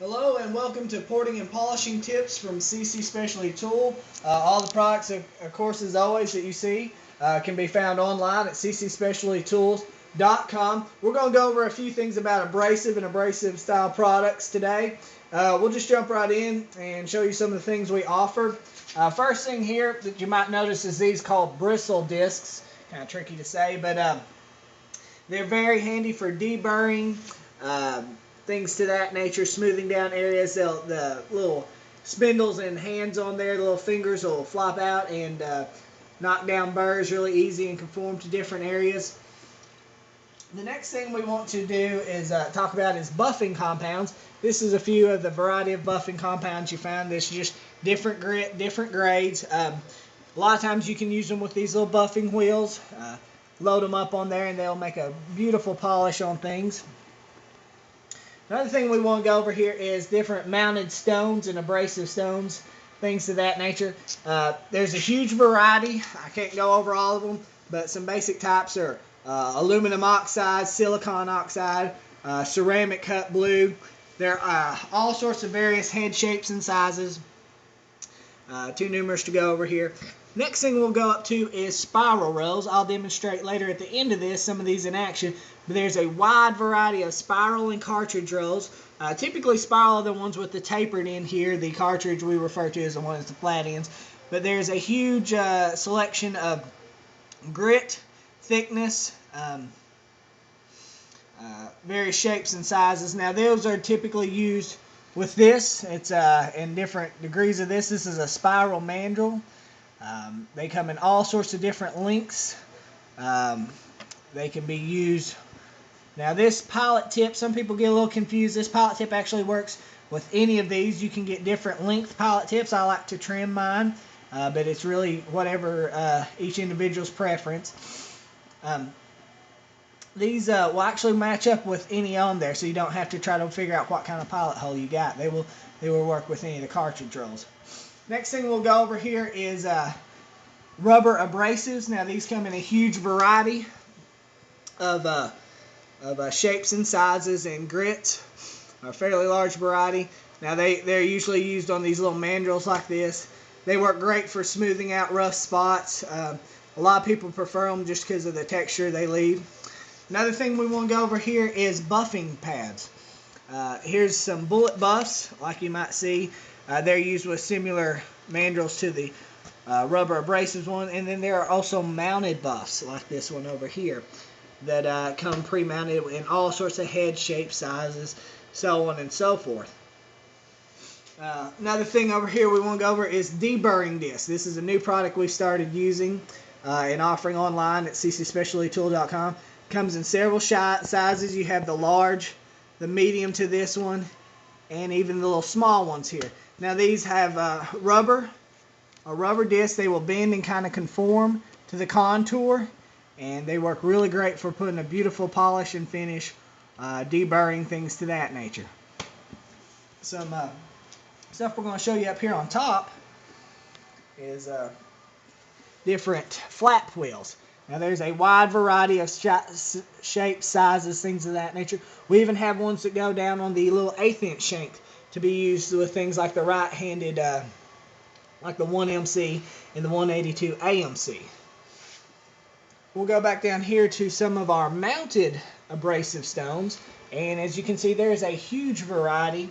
Hello and welcome to porting and polishing tips from CC Specialty Tool. All the products, of course, as always, that you see can be found online at ccspecialtytools.com. We're going to go over a few things about abrasive and abrasive style products today. We'll just jump right in and show you some of the things we offer. First thing here that you might notice is these called bristle discs. Kind of tricky to say, but they're very handy for deburring. Things to that nature, smoothing down areas. The little spindles and hands on there, the little fingers will flop out and knock down burrs really easy and conform to different areas. The next thing we want to do is talk about is buffing compounds. This is a few of the variety of buffing compounds you find. This is just different grit, different grades. A lot of times you can use them with these little buffing wheels. Load them up on there and they'll make a beautiful polish on things. Another thing we want to go over here is different mounted stones and abrasive stones, things of that nature. There's a huge variety. I can't go over all of them, but some basic types are aluminum oxide, silicon oxide, ceramic cut blue. There are all sorts of various head shapes and sizes. Too numerous to go over here. Next thing we'll go up to is spiral rolls. I'll demonstrate later at the end of this some of these in action. But there's a wide variety of spiral and cartridge rolls. Typically spiral are the ones with the tapered end here. The cartridge we refer to as the one with the flat ends. But there's a huge selection of grit, thickness, various shapes and sizes. Now those are typically used with this. It's in different degrees of this. This is a spiral mandrel. They come in all sorts of different lengths. They can be used. Now this pilot tip, some people get a little confused. This pilot tip actually works with any of these. You can get different length pilot tips. I like to trim mine, but it's really whatever each individual's preference. These will actually match up with any on there, so you don't have to try to figure out what kind of pilot hole you got. They will work with any of the cartridge rolls. Next thing we'll go over here is rubber abrasives. Now these come in a huge variety of shapes and sizes and grits, a fairly large variety. Now they're usually used on these little mandrels like this. They work great for smoothing out rough spots. A lot of people prefer them just because of the texture they leave. Another thing we want to go over here is buffing pads. Here's some bullet buffs, like you might see. They're used with similar mandrels to the rubber abrasives one. And then there are also mounted buffs, like this one over here, that come pre-mounted in all sorts of head shapes, sizes, so on and so forth. Another thing over here we want to go over is deburring discs. This is a new product we started using and offering online at ccspecialtytool.com. Comes in several sizes. You have the large, the medium to this one, and even the little small ones here. Now these have a rubber disc. They will bend and kind of conform to the contour, and they work really great for putting a beautiful polish and finish, deburring, things to that nature. Some stuff we're going to show you up here on top is different flap wheels. Now there's a wide variety of shapes, sizes, things of that nature. We even have ones that go down on the little 1/8 inch shank to be used with things like the right-handed, like the 1MC and the 182 AMC. We'll go back down here to some of our mounted abrasive stones, and as you can see, there's a huge variety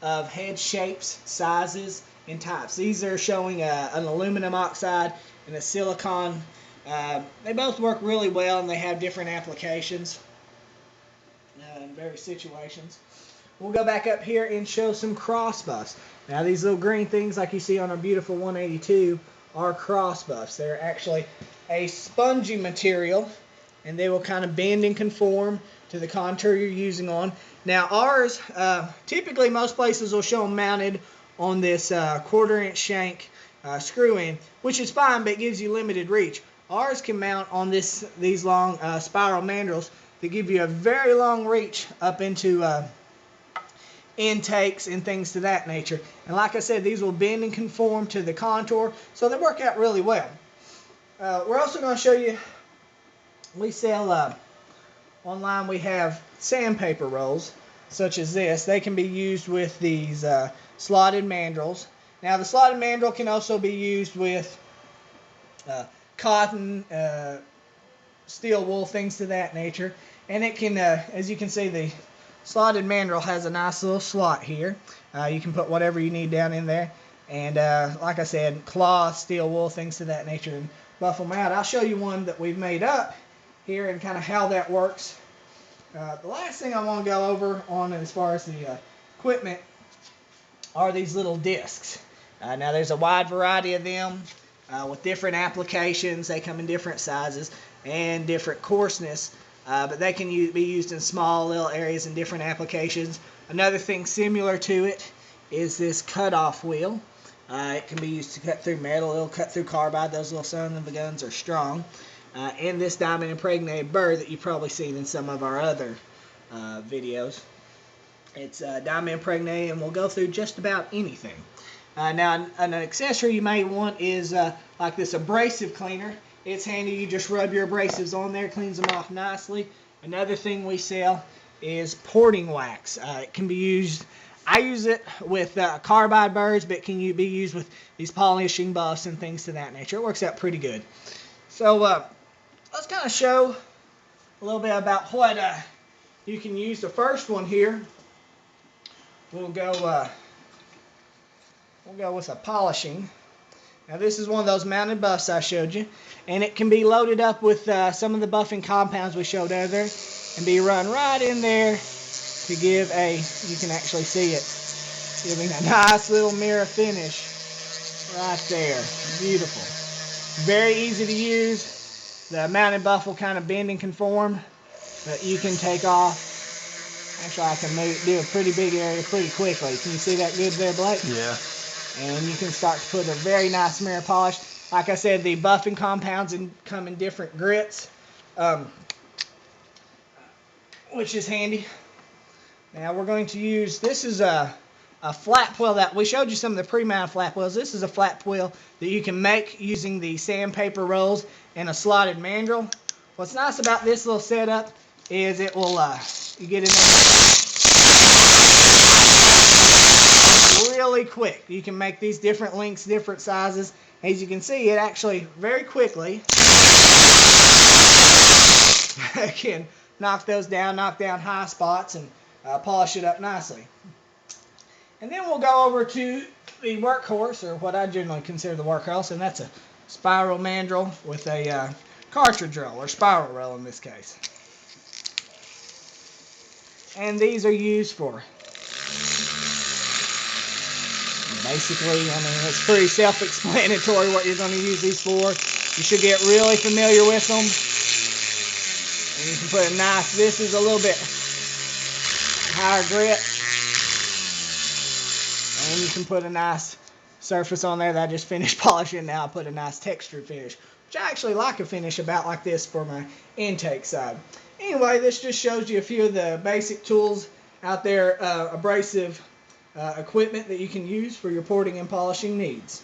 of head shapes, sizes, and types. These are showing an aluminum oxide and a silicon. They both work really well, and they have different applications in various situations. We'll go back up here and show some crossbucks. Now these little green things like you see on our beautiful 182 are crossbucks. They're actually a spongy material, and they will kind of bend and conform to the contour you're using on. Now ours, typically most places will show them mounted on this 1/4 inch shank screw in, which is fine, but it gives you limited reach. Ours can mount on these long spiral mandrels that give you a very long reach up into intakes and things to that nature. And like I said, these will bend and conform to the contour, so they work out really well. We're also going to show you, we sell online, we have sandpaper rolls. such as this, they can be used with these slotted mandrels. Now the slotted mandrel can also be used with cotton, steel wool, things to that nature. And it can, as you can see, the slotted mandrel has a nice little slot here. You can put whatever you need down in there. And like I said, cloth, steel wool, things to that nature, and buff them out. I'll show you one that we've made up here and kind of how that works. The last thing I want to go over on as far as the equipment are these little discs. Now there's a wide variety of them with different applications. They come in different sizes and different coarseness, but they can be used in small little areas and different applications. Another thing similar to it is this cutoff wheel. It can be used to cut through metal. It'll cut through carbide. Those little son of a guns are strong. And this diamond impregnated burr that you've probably seen in some of our other videos. It's diamond impregnated and will go through just about anything. Now an accessory you may want is like this abrasive cleaner. It's handy. You just rub your abrasives on there, cleans them off nicely. Another thing we sell is porting wax. It can be used, I use it with carbide burrs, but it can be used with these polishing buffs and things to that nature. It works out pretty good. So let's kind of show a little bit about what you can use. The first one here, we'll go with a polishing. Now this is one of those mounted buffs I showed you, and it can be loaded up with some of the buffing compounds we showed earlier, and be run right in there to give a, you can actually see it, giving a nice little mirror finish right there. Beautiful. Very easy to use. The mounted buff will kind of bend and conform, but you can take off. Actually, I can do a pretty big area pretty quickly. Can you see that good there, Blake? Yeah. And you can start to put a very nice mirror polish. Like I said, the buffing compounds come in different grits, which is handy. Now we're going to use, this is a flat wheel that we showed you some of the pre-mounted flat wheels. This is a flat wheel that you can make using the sandpaper rolls and a slotted mandrel. What's nice about this little setup is it will, you get in there really quick. You can make these different lengths, different sizes. As you can see, it actually very quickly can knock those down, knock down high spots, and polish it up nicely. And then we'll go over to the workhorse, or what I generally consider the workhorse, and that's a spiral mandrel with a cartridge roll, or spiral roll in this case. And these are used for, basically, I mean, it's pretty self-explanatory what you're going to use these for. You should get really familiar with them. And you can put a nice, this is a little bit higher grit. And you can put a nice surface on there that I just finished polishing. Now I put a nice texture finish, which I actually like a finish about like this for my intake side. Anyway, this just shows you a few of the basic tools out there, abrasive equipment that you can use for your porting and polishing needs.